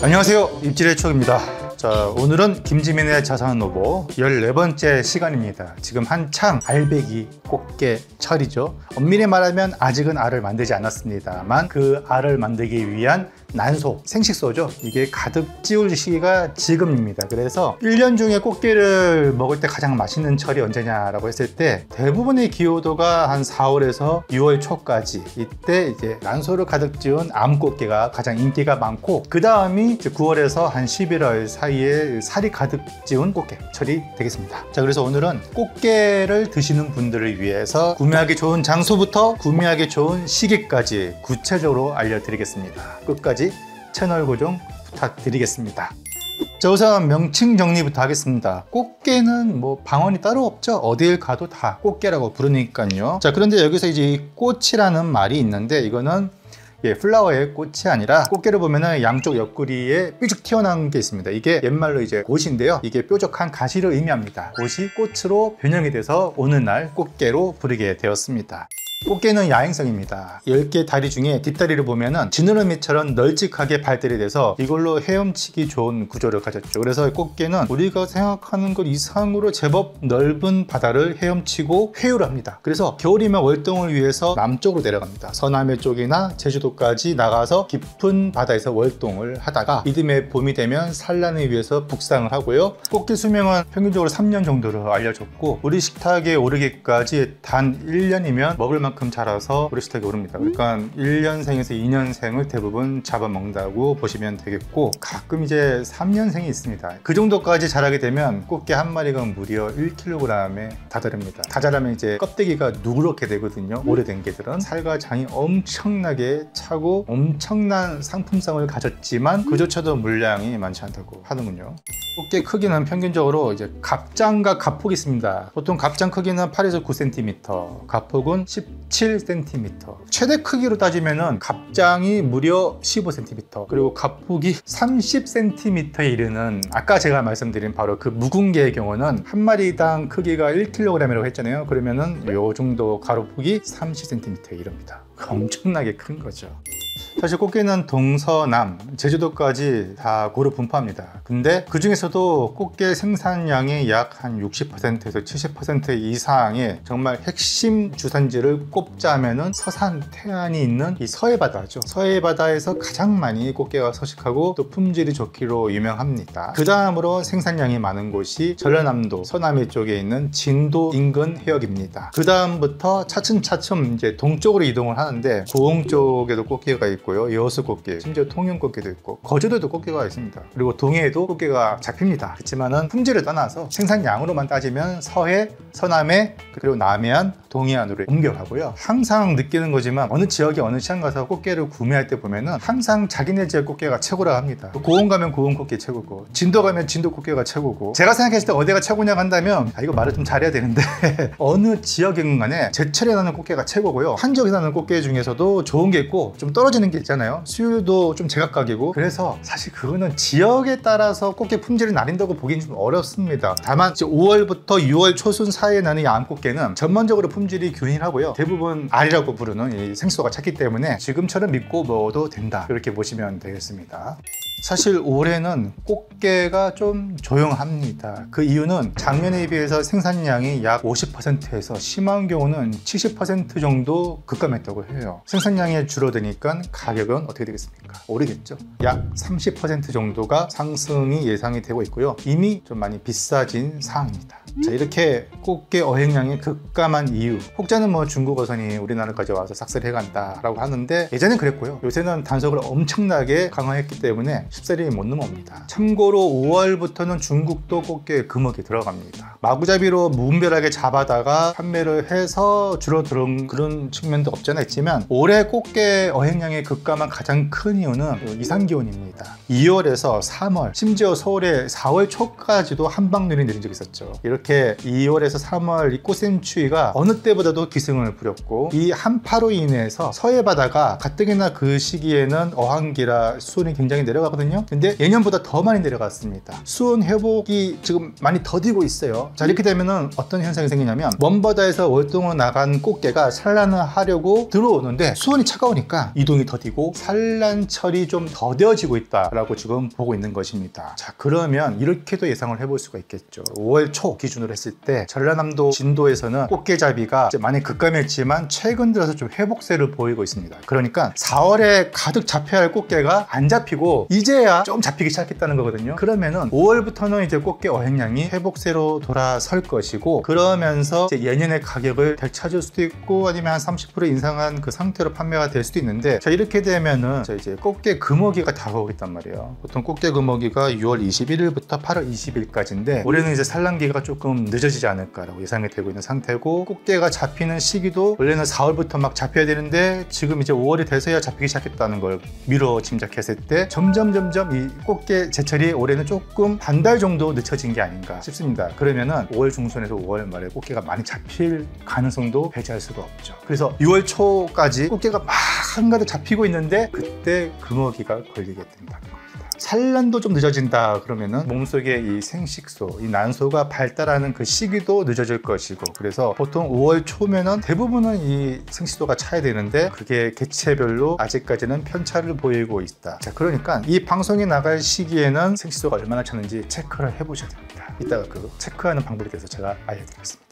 안녕하세요, 입질의 추억입니다. 자, 오늘은 김지민의 자산은 노보 14번째 시간입니다. 지금 한창 알배기 꽃게 철이죠. 엄밀히 말하면 아직은 알을 만들지 않았습니다만 그 알을 만들기 위한 난소, 생식소죠. 이게 가득 찌울 시기가 지금입니다. 그래서 1년 중에 꽃게를 먹을 때 가장 맛있는 철이 언제냐라고 했을 때 대부분의 기호도가 한 4월에서 6월 초까지, 이때 이제 난소를 가득 찌운 암꽃게가 가장 인기가 많고, 그 다음이 9월에서 한 11월 사이에 살이 가득 찌운 꽃게 철이 되겠습니다. 자, 그래서 오늘은 꽃게를 드시는 분들을 위해서 구매하기 좋은 장소부터 구매하기 좋은 시기까지 구체적으로 알려드리겠습니다. 끝까지 채널 고정 부탁드리겠습니다. 자, 우선 명칭 정리부터 하겠습니다. 꽃게는 뭐 방언이 따로 없죠. 어딜 가도 다 꽃게라고 부르니까요. 자, 그런데 여기서 이제 이 꽃이라는 말이 있는데, 이거는 플라워의 꽃이 아니라 꽃게를 보면은 양쪽 옆구리에 삐죽 튀어나온 게 있습니다. 이게 옛말로 이제 꽃인데요, 이게 뾰족한 가시를 의미합니다. 꽃이 꽃으로 변형이 돼서 오늘날 꽃게로 부르게 되었습니다. 꽃게는 야행성입니다. 10개 다리 중에 뒷다리를 보면은 지느러미처럼 널찍하게 발달이 돼서 이걸로 헤엄치기 좋은 구조를 가졌죠. 그래서 꽃게는 우리가 생각하는 것 이상으로 제법 넓은 바다를 헤엄치고 회유를 합니다. 그래서 겨울이면 월동을 위해서 남쪽으로 내려갑니다. 서남해 쪽이나 제주도까지 나가서 깊은 바다에서 월동을 하다가 이듬해 봄이 되면 산란을 위해서 북상을 하고요. 꽃게 수명은 평균적으로 3년 정도로 알려졌고, 우리 식탁에 오르기까지 단 1년이면 먹을 만큼 자라서 우리 식탁에 오릅니다. 그러니까 1년생에서 2년생을 대부분 잡아먹는다고 보시면 되겠고, 가끔 이제 3년생이 있습니다. 그 정도까지 자라게 되면 꽃게 한 마리가 무려 1kg에 다다릅니다. 다 자라면 이제 껍데기가 누그렇게 되거든요. 오래된 게들은 살과 장이 엄청나게 차고 엄청난 상품성을 가졌지만 그조차도 물량이 많지 않다고 하는군요. 꽃게 크기는 평균적으로 이제 갑장과 갑폭이 있습니다. 보통 갑장 크기는 8에서 9cm, 갑폭은 17cm. 최대 크기로 따지면은 갑장이 무려 15cm, 그리고 갑폭이 30cm에 이르는, 아까 제가 말씀드린 바로 그 묵은게의 경우는 한 마리당 크기가 1kg이라고 했잖아요. 그러면은 요 정도 가로폭이 30cm에 이릅니다. 엄청나게 큰 거죠. 사실 꽃게는 동서남, 제주도까지 다 고루 분포합니다. 근데 그 중에서도 꽃게 생산량의 약 한 60%에서 70% 이상의 정말 핵심 주산지를 꼽자면은 서산, 태안이 있는 이 서해바다죠. 서해바다에서 가장 많이 꽃게가 서식하고 또 품질이 좋기로 유명합니다. 그 다음으로 생산량이 많은 곳이 전라남도, 서남해 쪽에 있는 진도 인근 해역입니다. 그 다음부터 차츰차츰 이제 동쪽으로 이동을 하는데, 고흥 쪽에도 꽃게가 있고요, 여수 꽃게, 심지어 통영 꽃게도 있고 거제도에도 꽃게가 있습니다. 그리고 동해에도 꽃게가 잡힙니다. 그렇지만은 품질을 떠나서 생산량으로만 따지면 서해, 서남해, 그리고 남해안, 동해안으로 옮겨가고요. 항상 느끼는 거지만 어느 지역에 어느 시장 가서 꽃게를 구매할 때 보면은 항상 자기네 지역 꽃게가 최고라고 합니다. 고흥 가면 고흥 꽃게 최고고, 진도 가면 진도 꽃게가 최고고, 제가 생각했을 때 어디가 최고냐고 한다면, 이거 말을 좀 잘해야 되는데 어느 지역인 간에 제철에 나는 꽃게가 최고고요. 한 지역에 나는 꽃게 중에서도 좋은 게 있고 좀 떨어지는 게 있잖아요. 수율도 좀 제각각이고, 그래서 사실 그거는 지역에 따라서 꽃게 품질을 나뉜다고 보기는 좀 어렵습니다. 다만 5월부터 6월 초순 사이에 나는 이 암꽃게는 전반적으로 품질이 균일하고요, 대부분 알이라고 부르는 이 생수가 찼기 때문에 지금처럼 믿고 먹어도 된다, 이렇게 보시면 되겠습니다. 사실 올해는 꽃게가 좀 조용합니다. 그 이유는 작년에 비해서 생산량이 약 50%에서 심한 경우는 70% 정도 급감했다고 해요. 생산량이 줄어드니까 가격은 어떻게 되겠습니까? 오르겠죠. 약 30% 정도가 상승이 예상이 되고 있고요. 이미 좀 많이 비싸진 상황입니다. 자, 이렇게 꽃게 어획량이 급감한 이유, 혹자는 뭐 중국 어선이 우리나라까지 와서 삭스를 해간다 라고 하는데, 예전엔 그랬고요. 요새는 단속을 엄청나게 강화했기 때문에 쉽사리 못 넘어옵니다. 참고로 5월부터는 중국도 꽃게 금액이 들어갑니다. 마구잡이로 무분별하게 잡아다가 판매를 해서 줄어드는 그런 측면도 없잖아 있지만, 올해 꽃게 어획량의 급감한 가장 큰 이유는 이상기온입니다. 2월에서 3월, 심지어 서울에 4월 초까지도 한방눈이 내린 적이 있었죠. 이렇게 2월에서 3월 이 꽃샘추위가 어느 때보다도 기승을 부렸고, 이 한파로 인해서 서해바다가 가뜩이나 그 시기에는 어항기라 수온이 굉장히 내려가거든요. 근데 예년보다 더 많이 내려갔습니다. 수온 회복이 지금 많이 더디고 있어요. 자, 이렇게 되면은 어떤 현상이 생기냐면 먼바다에서 월동으로 나간 꽃게가 산란을 하려고 들어오는데 수온이 차가우니까 이동이 더디고 산란철이 좀 더뎌지고 있다라고 지금 보고 있는 것입니다. 자, 그러면 이렇게도 예상을 해볼 수가 있겠죠. 5월 초 기준으로 했을 때 전라남도 진도에서는 꽃게잡이가 이제 많이 급감했지만 최근 들어서 좀 회복세를 보이고 있습니다. 그러니까 4월에 가득 잡혀야 할 꽃게가 안 잡히고 이제야 좀 잡히기 시작했다는 거거든요. 그러면은 5월부터는 이제 꽃게 어획량이 회복세로 돌아설 것이고, 그러면서 이제 예년의 가격을 되찾을 수도 있고 아니면 한 30% 인상한 그 상태로 판매가 될 수도 있는데, 자, 이렇게 되면은 자, 이제 꽃게 금어기가 다가오고 있단 말이에요. 보통 꽃게 금어기가 6월 21일부터 8월 20일까지인데 올해는 이제 산란기가 조금 늦어지지 않을까라고 예상이 되고 있는 상태고, 꽃게가 잡히는 시기도 원래는 4월부터 막 잡혀야 되는데 지금 이제 5월이 돼서야 잡히기 시작했다는 걸 미뤄 짐작했을 때 점점 이 꽃게 제철이 올해는 조금 반 달 정도 늦춰진 게 아닌가 싶습니다. 그러면은 5월 중순에서 5월 말에 꽃게가 많이 잡힐 가능성도 배제할 수가 없죠. 그래서 6월 초까지 꽃게가 막 한가득 잡히고 있는데 그때 금어기가 걸리게 된다. 산란도 좀 늦어진다 그러면은 몸속에 이 생식소, 이 난소가 발달하는 그 시기도 늦어질 것이고, 그래서 보통 5월 초면은 대부분은 이 생식소가 차야 되는데 그게 개체별로 아직까지는 편차를 보이고 있다. 자, 그러니까 이 방송이 나갈 시기에는 생식소가 얼마나 찼는지 체크를 해보셔야 됩니다. 이따가 그 체크하는 방법에 대해서 제가 알려드리겠습니다.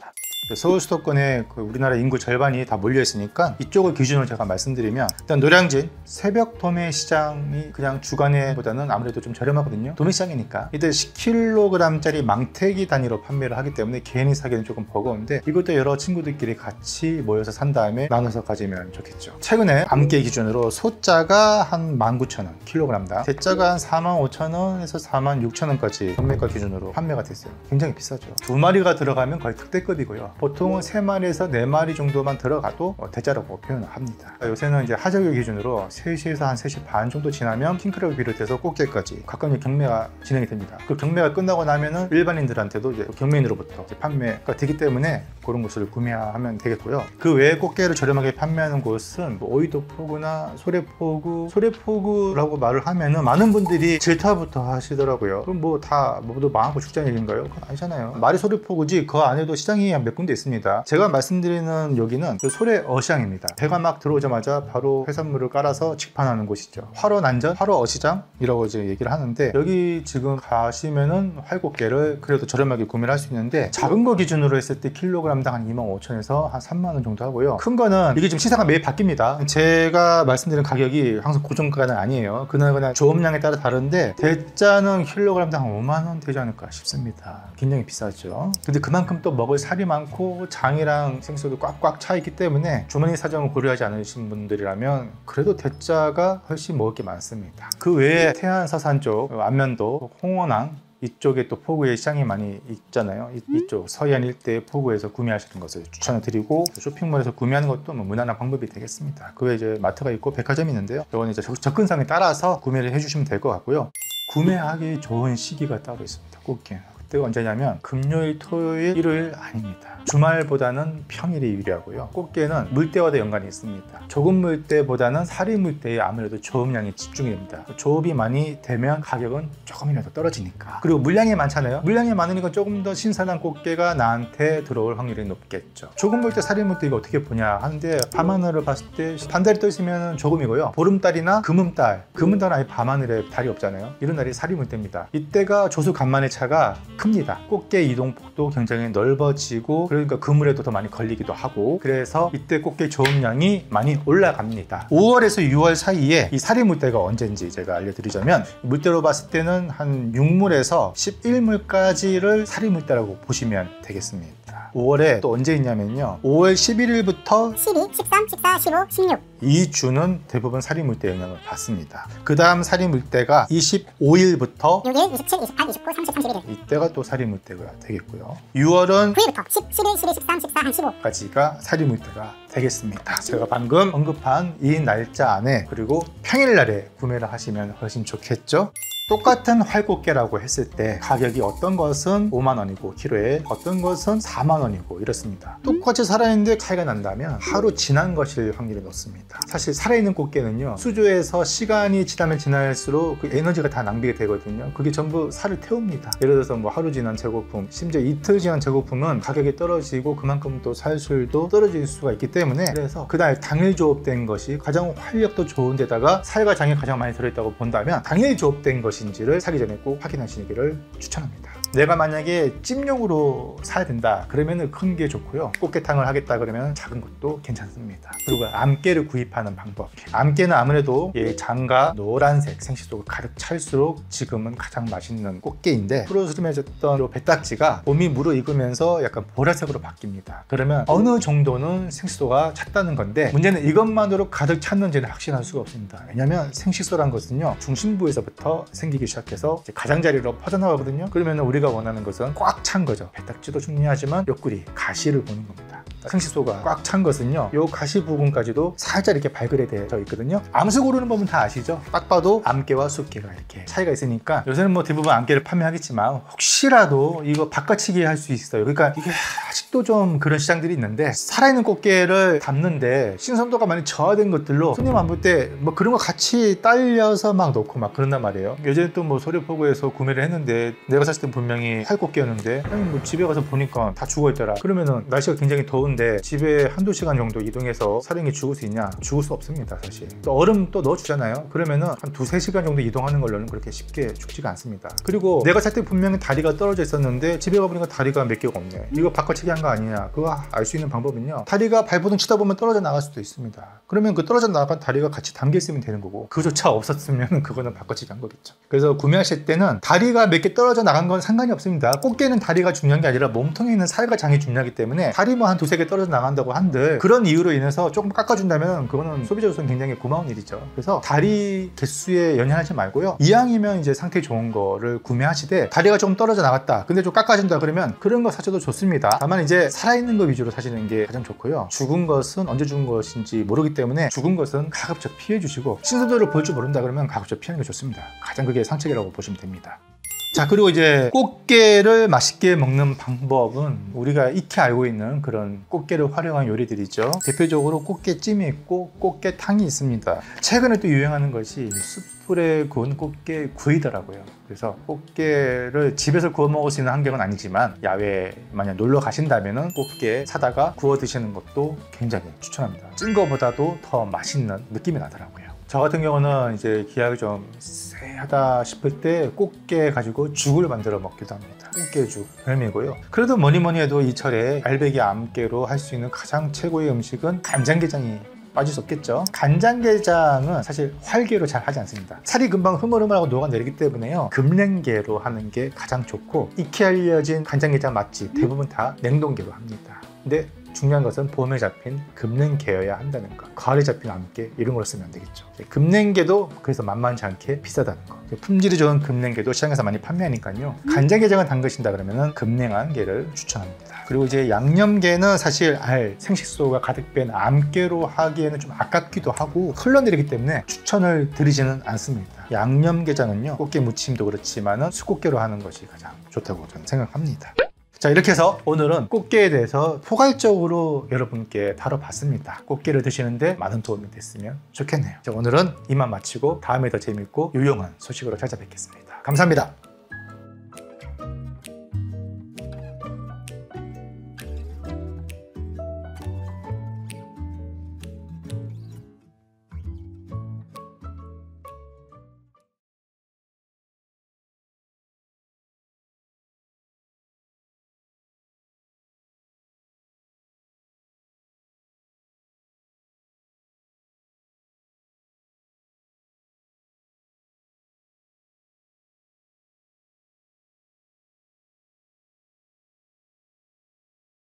서울 수도권에 우리나라 인구 절반이 다 몰려 있으니까 이쪽을 기준으로 제가 말씀드리면, 일단 노량진 새벽 도매 시장이 그냥 주간에보다는 아무래도 좀 저렴하거든요. 도매 시장이니까 이때 10kg짜리 망태기 단위로 판매를 하기 때문에 개인이 사기는 조금 버거운데, 이것도 여러 친구들끼리 같이 모여서 산 다음에 나눠서 가지면 좋겠죠. 최근에 암깨 기준으로 소자가 한 19,000원 킬로그램당, 대자가 한 45,000원에서 46,000원까지 경매가 기준으로 판매가 됐어요. 굉장히 비싸죠. 2마리가 들어가면 거의 특대급이고요. 보통은 3마리에서 4마리 정도만 들어가도 대자라고 표현을 합니다. 요새는 이제 하절기 기준으로 3시에서 한 3시 반 정도 지나면 킹크랩을 비롯해서 꽃게까지 각각 경매가 진행이 됩니다. 그 경매가 끝나고 나면은 일반인들한테도 이제 경매인으로부터 이제 판매가 되기 때문에 그런 곳을 구매하면 되겠고요. 그 외에 꽃게를 저렴하게 판매하는 곳은 뭐 오이도 포구나 소래포구라고 말을 하면은 많은 분들이 질타부터 하시더라고요. 그럼 뭐 다 모두 망하고 죽자는 얘기인가요? 그건 아니잖아요. 말이 소래포구지 그 안에도 시장이 몇 군데 있습니다. 제가 말씀드리는 여기는 그 소래어시장입니다. 배가 막 들어오자마자 바로 해산물을 깔아서 직판하는 곳이죠. 화로난전, 화로어시장이라고 이제 얘기를 하는데, 여기 지금 가시면은 활꽃게를 그래도 저렴하게 구매를 할 수 있는데, 작은 거 기준으로 했을 때 킬로그램당 한 25,000원에서 한 3만원 정도 하고요. 큰 거는 이게 지금 시세가 매일 바뀝니다. 제가 말씀드린 가격이 항상 고정가는 아니에요. 그날 조업량에 따라 다른데, 대자는 킬로그램당 한 5만원 되지 않을까 싶습니다. 굉장히 비싸죠. 근데 그만큼 또 먹을 살이 많고 장이랑 생수도 꽉꽉 차 있기 때문에 주머니 사정을 고려하지 않으신 분들이라면 그래도 대자가 훨씬 먹을 게 많습니다. 그 외에 태안 서산 쪽, 안면도, 홍원항 이쪽에 또 포구의 시장이 많이 있잖아요. 이쪽 서해안 일대 포구에서 구매하시는 것을 추천을 드리고, 쇼핑몰에서 구매하는 것도 뭐 무난한 방법이 되겠습니다. 그 외에 이제 마트가 있고 백화점이 있는데요. 이건 이제 접근성에 따라서 구매를 해주시면 될 것 같고요. 구매하기 좋은 시기가 따로 있습니다. 꽃게는. 그때가 언제냐면 금요일, 토요일, 일요일 아닙니다. 주말보다는 평일이 유리하고요. 꽃게는 물때와도 연관이 있습니다. 조금 물때보다는 사리 물때에 아무래도 조업량이 집중이 됩니다. 조업이 많이 되면 가격은 조금이라도 떨어지니까. 그리고 물량이 많잖아요. 물량이 많으니까 조금 더 신선한 꽃게가 나한테 들어올 확률이 높겠죠. 조금 물때, 사리 물때 이거 어떻게 보냐 하는데, 밤하늘을 봤을 때 반달이 떠 있으면 조금이고요. 보름달이나 금음달은 아예 밤하늘에 달이 없잖아요. 이런 날이 사리 물때입니다. 이때가 조수 간만의 차가 큽니다. 꽃게 이동폭도 굉장히 넓어지고, 그러니까 그물에도 더 많이 걸리기도 하고, 그래서 이때 꽃게 조업량이 많이 올라갑니다. 5월에서 6월 사이에 이 사리 물때가 언제인지 제가 알려드리자면, 물때로 봤을 때는 한 6물에서 11물까지를 사리 물때라고 보시면 되겠습니다. 5월에 또 언제 있냐면요, 5월 11일부터 12, 13, 14, 15, 16 이 주는 대부분 사리 물때 영향을 받습니다. 그 다음 사리 물때가 25일부터 6일, 27, 28, 29, 30, 31일 이때가 또 사리 물때가 되겠고요. 6월은 9일부터 10, 11, 12, 13, 14, 한 15 까지가 사리 물때가 되겠습니다. 제가 방금 언급한 이 날짜 안에, 그리고 평일날에 구매를 하시면 훨씬 좋겠죠. 똑같은 활꽃게라고 했을 때 가격이 어떤 것은 5만 원이고 키로에 어떤 것은 4만 원이고 이렇습니다. 똑같이 살아있는데 차이가 난다면 하루 지난 것일 확률이 높습니다. 사실 살아있는 꽃게는요, 수조에서 시간이 지나면 지날수록 그 에너지가 다 낭비가 되거든요. 그게 전부 살을 태웁니다. 예를 들어서 뭐 하루 지난 재고품, 심지어 이틀 지난 재고품은 가격이 떨어지고 그만큼 또 살술도 떨어질 수가 있기 때문에, 그래서 그날 당일 조업된 것이 가장 활력도 좋은 데다가 살과 장이 가장 많이 들어있다고 본다면 당일 조업된 것인지를 사기 전에 꼭 확인하시기를 추천합니다. 내가 만약에 찜용으로 사야 된다 그러면 큰 게 좋고요, 꽃게탕을 하겠다 그러면 작은 것도 괜찮습니다. 그리고 암깨를 구입하는 방법, 암깨는 아무래도 장과 노란색 생식소가 가득 찰수록 지금은 가장 맛있는 꽃게인데, 푸르스름해졌던 배딱지가 몸이 무르익으면서 약간 보라색으로 바뀝니다. 그러면 어느 정도는 생식소가 찼다는 건데, 문제는 이것만으로 가득 찼는지는 확신할 수가 없습니다. 왜냐하면 생식소란 것은요, 중심부에서부터 생기기 시작해서 이제 가장자리로 퍼져나가거든요. 그러면 우리가 원하는 것은 꽉 찬 거죠. 배딱지도 중요하지만 옆구리, 가시를 보는 겁니다. 생식소가 꽉 찬 것은요, 요 가시 부분까지도 살짝 이렇게 발그레되어 있거든요. 암수 고르는 법은 다 아시죠? 딱 봐도 암깨와 숫깨가 이렇게 차이가 있으니까, 요새는 뭐 대부분 암깨를 판매하겠지만 혹시라도 이거 바꿔치기 할 수 있어요. 그러니까 이게 아직도 좀 그런 시장들이 있는데, 살아있는 꽃게를 담는데 신선도가 많이 저하된 것들로 손님 안 볼 때 뭐 그런 거 같이 딸려서 막 넣고 막 그런단 말이에요. 예전에 또 뭐 소래포구에서 구매를 했는데 내가 샀을 때 분명히 활꽃게였는데, 아니 뭐 집에 가서 보니까 다 죽어있더라. 그러면은 날씨가 굉장히 더운데 집에 한두 시간 정도 이동해서 사령이 죽을 수 있냐? 죽을 수 없습니다, 사실. 또 얼음 또 넣어주잖아요. 그러면은 한 두세 시간 정도 이동하는 걸로는 그렇게 쉽게 죽지가 않습니다. 그리고 내가 살 때 분명히 다리가 떨어져 있었는데 집에 가보니까 다리가 몇 개가 없네. 이거 바꿔치기 한 거 아니냐? 그거 알 수 있는 방법은요, 다리가 발버둥 치다 보면 떨어져 나갈 수도 있습니다. 그러면 그 떨어져 나간 다리가 같이 담겨 있으면 되는 거고, 그조차 없었으면 그거는 바꿔치기 한 거겠죠. 그래서 구매하실 때는 다리가 몇 개 떨어져 나간 건 상관이 없습니다. 꽃게는 다리가 중요한 게 아니라 몸통에 있는 살과 장이 중요하기 때문에, 다리 뭐 한 두세 개 떨어져 나간다고 한들 그런 이유로 인해서 조금 깎아준다면 그거는 소비자로서는 굉장히 고마운 일이죠. 그래서 다리 개수에 연연하지 말고요, 이왕이면 이제 상태 좋은 거를 구매하시되 다리가 좀 떨어져 나갔다 근데 좀 깎아준다 그러면 그런 거 사셔도 좋습니다. 다만 이제 살아있는 거 위주로 사시는 게 가장 좋고요, 죽은 것은 언제 죽은 것인지 모르기 때문에 죽은 것은 가급적 피해 주시고, 신선도를 볼 줄 모른다 그러면 가급적 피하는 게 좋습니다. 가장 그게 상책이라고 보시면 됩니다. 자, 그리고 이제 꽃게를 맛있게 먹는 방법은 우리가 익히 알고 있는 그런 꽃게를 활용한 요리들이죠. 대표적으로 꽃게찜이 있고 꽃게탕이 있습니다. 최근에 또 유행하는 것이 숯불에 구운 꽃게 구이더라고요. 그래서 꽃게를 집에서 구워 먹을 수 있는 환경은 아니지만, 야외에 만약 놀러 가신다면 꽃게 사다가 구워 드시는 것도 굉장히 추천합니다. 찐 거보다도 더 맛있는 느낌이 나더라고요. 저 같은 경우는 이제 기약이 좀 쎄하다 싶을 때 꽃게 가지고 죽을 만들어 먹기도 합니다. 꽃게죽 별미고요. 그래도 뭐니 해도 이 철에 알배기 암깨로 할 수 있는 가장 최고의 음식은 간장게장이 빠질 수 없겠죠. 간장게장은 사실 활게로 잘 하지 않습니다. 살이 금방 흐물흐물하고 녹아내리기 때문에요, 금냉게로 하는 게 가장 좋고, 익히 알려진 간장게장 맛집 대부분 다 냉동게로 합니다. 근데 중요한 것은 봄에 잡힌 금냉게여야 한다는 거. 가을에 잡힌 암깨 이런 걸 쓰면 안 되겠죠. 금냉게도 그래서 만만치 않게 비싸다는 거. 품질이 좋은 금냉게도 시장에서 많이 판매하니까요, 간장게장을 담그신다 그러면 금냉한 게를 추천합니다. 그리고 이제 양념게는 사실 생식소가 가득 뺀 암깨로 하기에는 좀 아깝기도 하고 흘러내리기 때문에 추천을 드리지는 않습니다. 양념게장은요, 꽃게 무침도 그렇지만 수꽃게로 하는 것이 가장 좋다고 저는 생각합니다. 자, 이렇게 해서 오늘은 꽃게에 대해서 포괄적으로 여러분께 다뤄봤습니다. 꽃게를 드시는데 많은 도움이 됐으면 좋겠네요. 자, 오늘은 이만 마치고 다음에 더 재밌고 유용한 소식으로 찾아뵙겠습니다. 감사합니다.